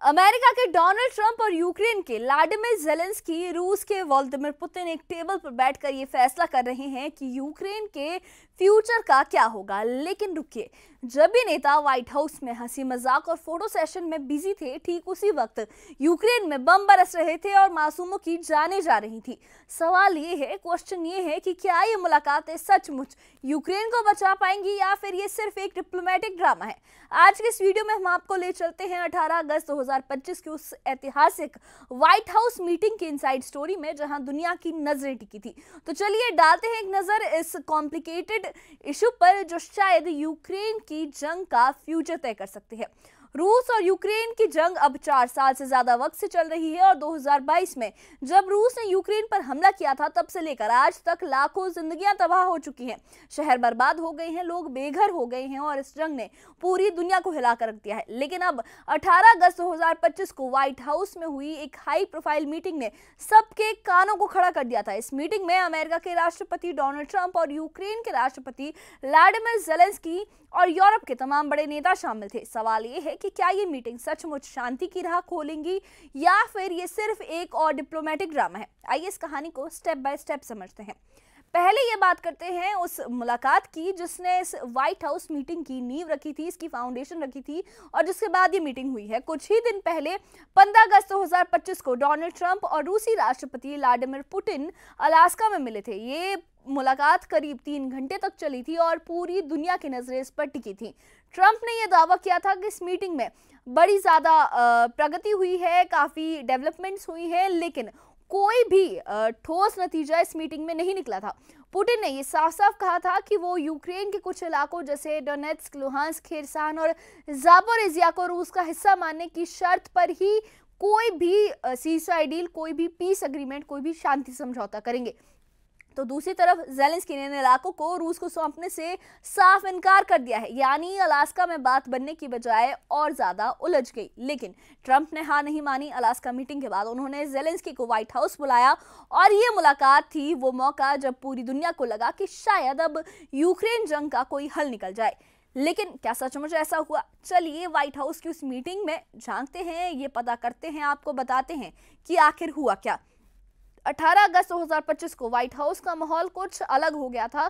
America के Donald Trump और Ukraine के व्लादिमीर ज़ेलेंस्की, रूस के व्लादिमीर पुतिन एक टेबल पर बैठकर ये फैसला कर रहे हैं कि यूक्रेन के फ्यूचर का क्या होगा। लेकिन रुकिए, जब भी नेता व्हाइट हाउस में हंसी मजाक और फोटो सेशन में बिजी थे, ठीक उसी वक्त यूक्रेन में बम बरस रहे थे और मासूमों की जानें जा रही थी। सवाल ये है, क्वेश्चन ये है कि क्या ये मुलाकातें सचमुच यूक्रेन को बचा पाएंगी या फिर ये सिर्फ एक डिप्लोमेटिक ड्रामा है। आज के इस वीडियो में हम आपको ले चलते हैं 18 अगस्त 2025 की उस ऐतिहासिक व्हाइट हाउस मीटिंग की इनसाइड स्टोरी में, जहां दुनिया की नजरें टिकी थी। तो चलिए डालते हैं एक नजर इस कॉम्प्लिकेटेड इशू पर, जो शायद यूक्रेन की जंग का फ्यूचर तय कर सकते हैं। रूस और यूक्रेन की जंग अब 4 साल से ज्यादा वक्त से चल रही है और 2022 में जब रूस ने यूक्रेन पर हमला किया था, तब से लेकर आज तक लाखों जिंदगियां तबाह हो चुकी हैं, शहर बर्बाद हो गए हैं, लोग बेघर हो गए हैं और इस जंग ने पूरी दुनिया को हिलाकर रख दिया है। लेकिन अब 18 अगस्त 2025 को व्हाइट हाउस में हुई एक हाई प्रोफाइल मीटिंग ने सबके कानों को खड़ा कर दिया था। इस मीटिंग में अमेरिका के राष्ट्रपति डोनाल्ड ट्रंप और यूक्रेन के राष्ट्रपति व्लादिमीर ज़ेलेंस्की और यूरोप के तमाम बड़े नेता शामिल थे। सवाल ये है कि क्या ये मीटिंग सचमुच शांति की राह खोलेंगी या फिर ये सिर्फ एक और डिप्लोमेटिक ड्रामा है। आइए इस कहानी को स्टेप बाय स्टेप समझते हैं। पहले ये बात करते हैं उस मुलाकात की जिसने इस व्हाइट हाउस मीटिंग की नींव रखी थी, इसकी फाउंडेशन रखी थी और जिसके बाद ये मीटिंग हुई है। कुछ ही दिन पहले 15 अगस्त 2025 को डोनाल्ड ट्रंप और रूसी राष्ट्रपति व्लादिमीर पुतिन अलास्का में मिले थे। ये मुलाकात करीब 3 घंटे तक चली थी और पूरी दुनिया की नजरें इस पर टिकी थी। ट्रंप ने यह दावा किया था कि इस मीटिंग में बड़ी ज्यादा प्रगति हुई है, काफी डेवलपमेंट्स हुई है, लेकिन कोई भी ठोस नतीजा इस मीटिंग में नहीं निकला था। पुतिन ने ये साफ साफ कहा था कि वो यूक्रेन के कुछ इलाकों जैसे डोनेट्स्क, लुहांस्क, खेरसान और जापोरिजिया को रूस का हिस्सा मानने की शर्त पर ही कोई भी सीज़फायर डील, कोई भी पीस एग्रीमेंट, कोई भी शांति समझौता करेंगे। तो दूसरी तरफ ज़ेलेंस्की ने इन इलाकों को रूस को सौंपने से साफ इनकार कर दिया है, यानी अलास्का में बात बनने की बजाय और ज्यादा उलझ गई। लेकिन ट्रंप ने हार नहीं मानी। अलास्का मीटिंग के बाद उन्होंने ज़ेलेंस्की को व्हाइट हाउस बुलाया और ये मुलाकात थी वो मौका जब पूरी दुनिया को लगा कि शायद अब यूक्रेन जंग का कोई हल निकल जाए। लेकिन क्या सचमुच ऐसा हुआ? चलिए व्हाइट हाउस की उस मीटिंग में झांकते हैं, ये पता करते हैं, आपको बताते हैं कि आखिर हुआ क्या। 18 अगस्त 2025 को व्हाइट हाउस का माहौल कुछ अलग हो गया था।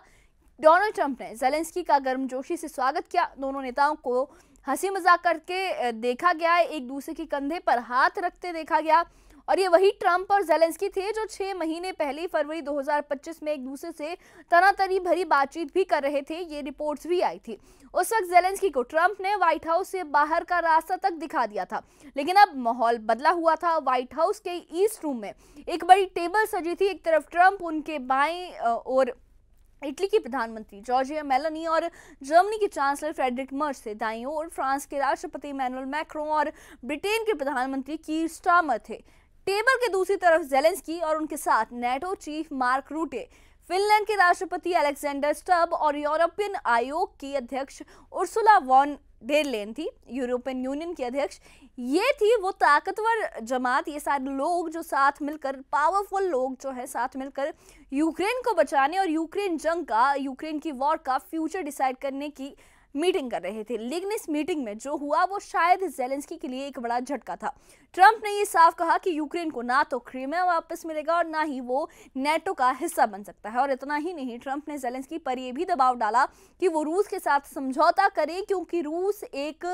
डोनाल्ड ट्रंप ने ज़ेलेंस्की का गर्मजोशी से स्वागत किया। दोनों नेताओं को हंसी मजाक करके देखा गया, एक दूसरे के कंधे पर हाथ रखते देखा गया और ये वही ट्रंप और ज़ेलेंस्की थे जो 6 महीने पहले फरवरी 2025 में एक दूसरे से तनातनी भरी बातचीत भी कर रहे थे। ये रिपोर्ट्स भी आई थी। उस वक्त ज़ेलेंस्की को ट्रंप ने व्हाइट हाउस से बाहर का रास्ता तक दिखा दिया था। लेकिन अब माहौल बदला हुआ था। व्हाइट हाउस के ईस्ट रूम में एक बड़ी टेबल सजी थी। एक तरफ ट्रंप, उनके बाएं और इटली की प्रधानमंत्री जॉर्जिया मेलोनी और जर्मनी की चांसलर फ्रेडरिक मर्ज थे। दाईं ओर फ्रांस के राष्ट्रपति इमैनुअल मैक्रों और ब्रिटेन के प्रधानमंत्री कीर स्टारमर थे। टेबल के दूसरी तरफ ज़ेलेंस्की और उनके साथ नेटो चीफ मार्क रूटे, फिनलैंड के राष्ट्रपति अलेक्जेंडर स्टब और यूरोपियन आयोग की अध्यक्ष उर्सुला वॉन डेर लेन थी, यूरोपियन यूनियन की अध्यक्ष। ये थी वो ताकतवर जमात, ये सारे लोग जो साथ मिलकर, पावरफुल लोग जो है साथ मिलकर यूक्रेन को बचाने और यूक्रेन जंग का, यूक्रेन की वॉर का फ्यूचर डिसाइड करने की मीटिंग कर रहे थे। लेकिन इस मीटिंग में जो हुआ वो शायद ज़ेलेंस्की के लिए एक बड़ा झटका था। ट्रंप ने ये साफ कहा कि यूक्रेन को ना तो क्रीमिया वापस मिलेगा और ना ही वो नेटो का हिस्सा बन सकता है। और इतना ही नहीं, ट्रंप ने ज़ेलेंस्की पर यह भी दबाव डाला कि वो रूस के साथ समझौता करे, क्योंकि रूस एक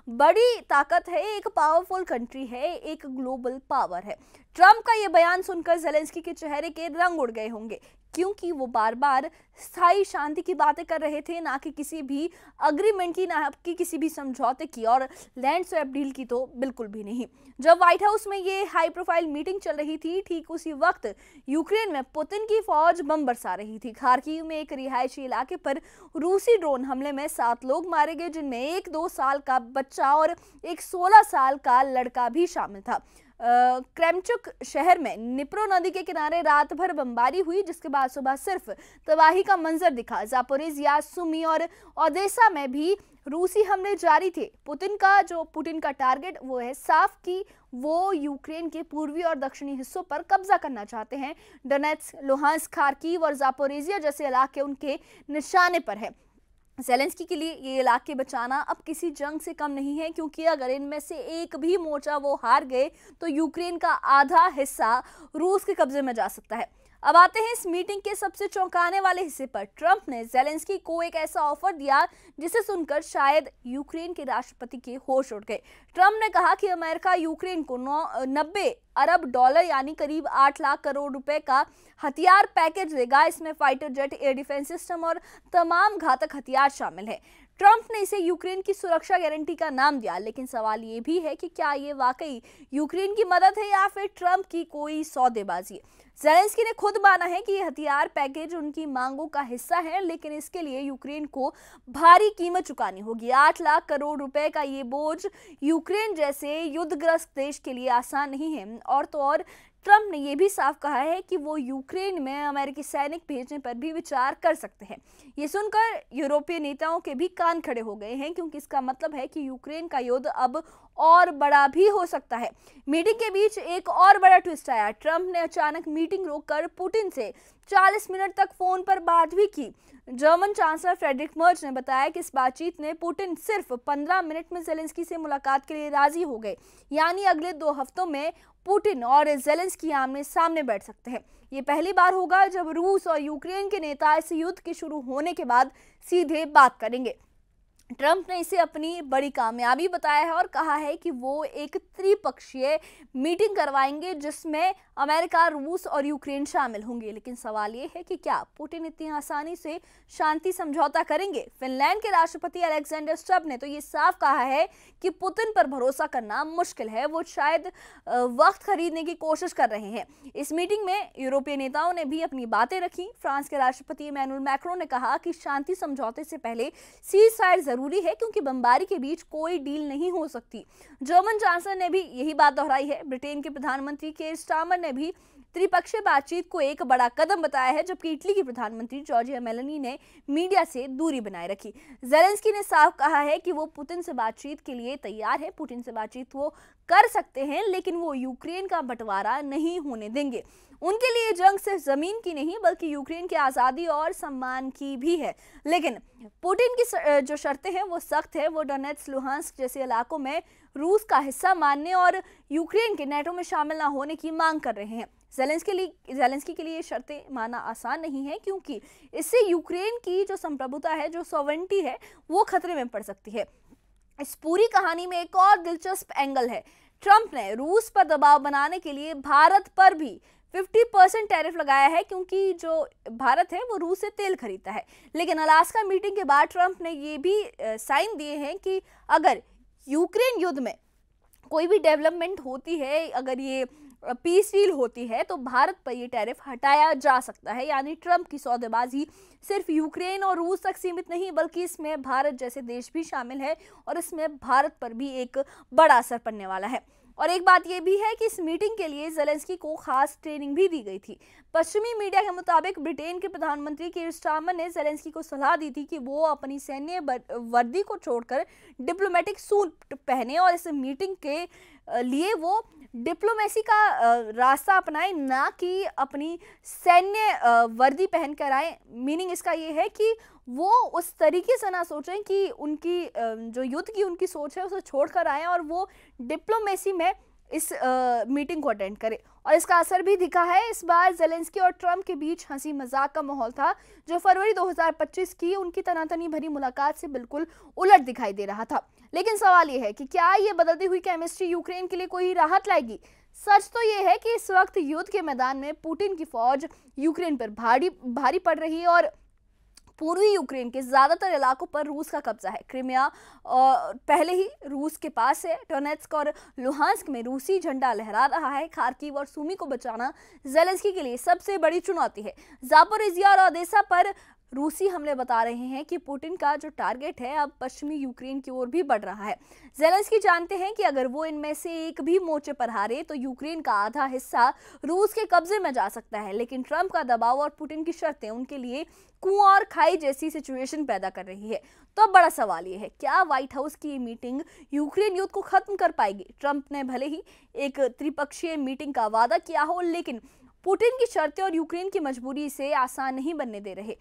बड़ी ताकत है, एक पावरफुल कंट्री है, एक ग्लोबल पावर है। ट्रंप का ये बयान सुनकर ज़ेलेंस्की के चेहरे के रंग उड़ गए होंगे, क्योंकि वो बार बार स्थायी शांति की बातें कर रहे थे, ना कि किसी भी अग्रीमेंट की, ना कि किसी भी समझौते की, और लैंड स्वैप डील की तो बिल्कुल भी नहीं। जब व्हाइट हाउस में ये हाई प्रोफाइल मीटिंग चल रही थी, ठीक उसी वक्त यूक्रेन में पुतिन की फौज बम बरसा रही थी। खार्किव में एक रिहायशी इलाके पर रूसी ड्रोन हमले में 7 लोग मारे गए, जिनमें एक 2 साल का बच्चा और एक 16 साल का लड़का भी शामिल था। क्रेमचुक शहर में निप्रो नदी के किनारे रात भर बमबारी हुई, जिसके बाद सुबह सिर्फ तबाही का मंजर दिखा। जापोरिजिया, सुमी और ओदेसा में भी रूसी हमले जारी थे। पुतिन का टारगेट वो है साफ कि वो यूक्रेन के पूर्वी और दक्षिणी हिस्सों पर कब्जा करना चाहते हैं। डोनेट्स्क, लुहांस्क, खार्किव और जापोरिजिया जैसे इलाके उनके निशाने पर है। ज़ेलेंस्की के लिए ये इलाके बचाना अब किसी जंग से कम नहीं है, क्योंकि अगर इनमें से एक भी मोर्चा वो हार गए तो यूक्रेन का आधा हिस्सा रूस के कब्जे में जा सकता है। अब आते हैं इस मीटिंग के सबसे चौंकाने वाले हिस्से पर। ट्रंप ने ज़ेलेंस्की को एक ऐसा ऑफर दिया जिसे सुनकर शायद यूक्रेन के राष्ट्रपति के होश उड़ गए। ट्रंप ने कहा कि अमेरिका यूक्रेन को 90 अरब डॉलर यानी करीब 8 लाख करोड़ रुपए का हथियार पैकेज देगा। इसमें fighter jet, air defence system और तमाम घातक हथियार शामिल है। ट्रंप ने इसे यूक्रेन की सुरक्षा गारंटी का नाम दिया, लेकिन सवाल ये भी है कि क्या ये वाकई यूक्रेन की मदद है या फिर ट्रंप की कोई सौदेबाजी। ज़ेलेंस्की ने खुद माना है कि ये हथियार पैकेज उनकी मांगों का हिस्सा है, लेकिन इसके लिए यूक्रेन को भारी कीमत चुकानी होगी। 8 लाख करोड़ रुपए का ये बोझ यूक्रेन जैसे युद्धग्रस्त देश के लिए आसान नहीं है। और तो और ट्रंप ने यह भी साफ कहा है कि वो यूक्रेन में अमेरिकी सैनिक भेजने पर भी विचार कर सकते हैं। ये सुनकर यूरोपीय नेताओं के भी कान खड़े हो गए हैं, क्योंकि इसका मतलब है कि यूक्रेन का युद्ध अब और बड़ा भी हो सकता है। मीटिंग के बीच एक और बड़ा ट्विस्ट आया। ट्रंप ने अचानक मीटिंग रोककर पुतिन से 40 मिनट तक फोन पर बात भी की। जर्मन चांसलर फ्रेडरिक मर्ज ने बताया कि इस बातचीत में पुतिन सिर्फ 15 मिनट में ज़ेलेंस्की से मुलाकात के लिए राजी हो गए, यानी अगले 2 हफ्तों में पुतिन और ज़ेलेंस्की आमने सामने बैठ सकते हैं। ये पहली बार होगा जब रूस और यूक्रेन के नेता इस युद्ध के शुरू होने के बाद सीधे बात करेंगे। ट्रंप ने इसे अपनी बड़ी कामयाबी बताया है और कहा है कि वो एक त्रिपक्षीय मीटिंग करवाएंगे जिसमें अमेरिका, रूस और यूक्रेन शामिल होंगे। लेकिन सवाल ये है कि क्या पुतिन इतनी आसानी से शांति समझौता करेंगे। फिनलैंड के राष्ट्रपति अलेक्जेंडर स्टब ने तो ये साफ कहा है कि पुतिन पर भरोसा करना मुश्किल है, वो शायद वक्त खरीदने की कोशिश कर रहे हैं। इस मीटिंग में यूरोपीय नेताओं ने भी अपनी बातें रखी। फ्रांस के राष्ट्रपति इमैनुअल मैक्रोन ने कहा कि शांति समझौते से पहले सीज फायर जरूरी है, क्योंकि बमबारी के बीच कोई डील नहीं हो सकती। जर्मन चांसलर ने भी यही बात दोहराई है। ब्रिटेन के प्रधानमंत्री केयर स्टारमर ने भी त्रिपक्षीय बातचीत को एक बड़ा कदम बताया है, जबकि इटली की प्रधानमंत्री जॉर्जिया मेलोनी ने मीडिया से दूरी बनाए रखी। ज़ेलेंस्की ने साफ कहा है कि वो पुतिन से बातचीत के लिए तैयार है। पुतिन से बातचीत वो कर सकते हैं, लेकिन वो यूक्रेन का बंटवारा नहीं होने देंगे। उनके लिए जंग सिर्फ जमीन की नहीं बल्कि यूक्रेन की आज़ादी और सम्मान की भी है। लेकिन पुतिन की जो शर्तें हैं वो सख्त है। वो डोनेट्स्क, लुहांस्क जैसे इलाकों में रूस का हिस्सा मानने और यूक्रेन के नेटो में शामिल न होने की मांग कर रहे हैं। ज़ेलेंस्की के लिए ये शर्तें मानना आसान नहीं है, क्योंकि इससे यूक्रेन की जो संप्रभुता है, जो सॉवरेनिटी है, वो खतरे में पड़ सकती है। इस पूरी कहानी में एक और दिलचस्प एंगल है। ट्रंप ने रूस पर दबाव बनाने के लिए भारत पर भी 50% टैरिफ लगाया है, क्योंकि जो भारत है वो रूस से तेल खरीदता है। लेकिन अलास्का मीटिंग के बाद ट्रंप ने ये भी साइन दिए हैं कि अगर यूक्रेन युद्ध में कोई भी डेवलपमेंट होती है, अगर ये पीस डील होती है, तो भारत पर ये टैरिफ हटाया जा सकता है। यानी ट्रंप की सौदेबाजी सिर्फ यूक्रेन और रूस तक सीमित नहीं, बल्कि इसमें भारत जैसे देश भी शामिल है और इसमें भारत पर भी एक बड़ा असर पड़ने वाला है। और एक बात यह भी है कि इस मीटिंग के लिए ज़ेलेंस्की को खास ट्रेनिंग भी दी गई थी। पश्चिमी मीडिया के मुताबिक ब्रिटेन के प्रधानमंत्री कीर स्टारमर ने ज़ेलेंस्की को सलाह दी थी कि वो अपनी सैन्य वर्दी को छोड़कर डिप्लोमेटिक सूट पहने और इस मीटिंग के लिए वो डिप्लोमेसी का रास्ता अपनाएं, ना कि अपनी सैन्य वर्दी पहनकर आए। मीनिंग इसका ये है कि वो उस तरीके से ना सोचें कि उनकी जो युद्ध की उनकी सोच है उसे छोड़कर आए और वो डिप्लोमेसी में इस मीटिंग को अटेंड करें। और इसका असर भी दिखा है। इस बार ज़ेलेंस्की और ट्रंप के बीच हंसी मजाक का माहौल था, जो फरवरी 2025 की उनकी तनातनी भरी मुलाकात से बिल्कुल उलट दिखाई दे रहा था। लेकिन सवाल ये है कि क्या ये बदलती हुई केमिस्ट्री यूक्रेन के लिए कोई राहत लाएगी। सच तो ये है कि इस वक्त युद्ध के मैदान में पुतिन की फौज यूक्रेन पर भारी पड़ रही है और पूर्वी यूक्रेन के ज्यादातर इलाकों पर रूस का कब्जा है। क्रीमिया पहले ही रूस के पास है। डोनेट्स्क और लुहांस्क में रूसी झंडा लहरा रहा है। खार्किव और सूमी को बचाना ज़ेलेंस्की के लिए सबसे बड़ी चुनौती है। जापोरिजिया और ओडेसा पर रूसी हमले बता रहे हैं कि पुतिन का जो टारगेट है अब पश्चिमी यूक्रेन की ओर भी बढ़ रहा है। ज़ेलेंस्की जानते हैं कि अगर वो इनमें से एक भी मोर्चे पर हारे तो यूक्रेन का आधा हिस्सा रूस के कब्जे में जा सकता है। लेकिन ट्रंप का दबाव और पुतिन की शर्तें उनके लिए कुआं और खाई जैसी सिचुएशन पैदा कर रही है। तो अब बड़ा सवाल ये है, क्या व्हाइट हाउस की ये मीटिंग यूक्रेन युद्ध को खत्म कर पाएगी। ट्रंप ने भले ही एक त्रिपक्षीय मीटिंग का वादा किया हो, लेकिन पुतिन की शर्तें और यूक्रेन की मजबूरी इसे आसान नहीं बनने दे रहे।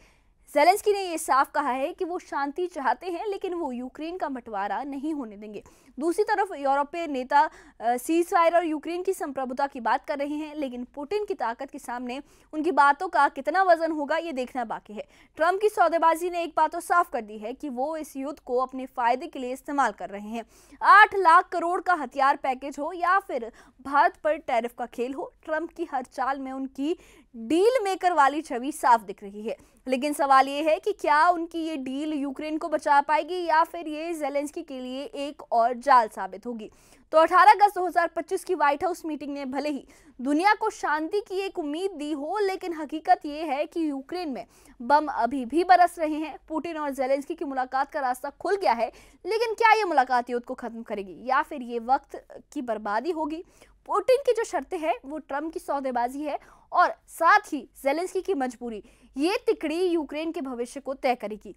ज़ेलेंस्की ने ये साफ कहा है कि वो शांति चाहते हैं, लेकिन वो यूक्रेन का बंटवारा नहीं होने देंगे। दूसरी तरफ यूरोपीय नेता सीज़फायर और यूक्रेन की संप्रभुता की बात कर रहे हैं, लेकिन पुतिन की ताकत के सामने उनकी बातों का कितना वजन होगा ये देखना बाकी है। ट्रंप की सौदेबाजी ने एक बात तो साफ कर दी है कि वो इस युद्ध को अपने फायदे के लिए इस्तेमाल कर रहे हैं। 8 लाख करोड़ का हथियार पैकेज हो या फिर भारत पर टैरिफ का खेल हो, ट्रंप की हर चाल में उनकी डील मेकर वाली छवि साफ दिख रही है। लेकिन सवाल ये है कि क्या उनकी ये डील यूक्रेन को बचा पाएगी या फिर ये ज़ेलेंस्की के लिए एक और जाल साबित होगी। तो 18 अगस्त 2025 की व्हाइट हाउस मीटिंग ने भले ही दुनिया को शांति की एक उम्मीद दी हो, लेकिन हकीकत ये है कि यूक्रेन में बम अभी भी बरस रहे हैं। पुतिन और ज़ेलेंस्की की मुलाकात का रास्ता खुल गया है, लेकिन क्या ये मुलाकात युद्ध को खत्म करेगी या फिर ये वक्त की बर्बादी होगी। पुतिन की जो शर्तें हैं वो ट्रंप की सौदेबाजी है और साथ ही ज़ेलेंस्की की मजबूरी, ये तिकड़ी यूक्रेन के भविष्य को तय करेगी।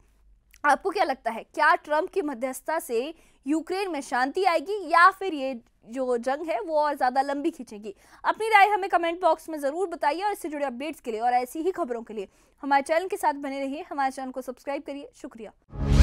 आपको क्या लगता है, क्या ट्रंप की मध्यस्थता से यूक्रेन में शांति आएगी या फिर ये जो जंग है वो और ज्यादा लंबी खींचेगी? अपनी राय हमें कमेंट बॉक्स में जरूर बताइए और इससे जुड़े अपडेट्स के लिए और ऐसी ही खबरों के लिए हमारे चैनल के साथ बने रहिए। हमारे चैनल को सब्सक्राइब करिए। शुक्रिया।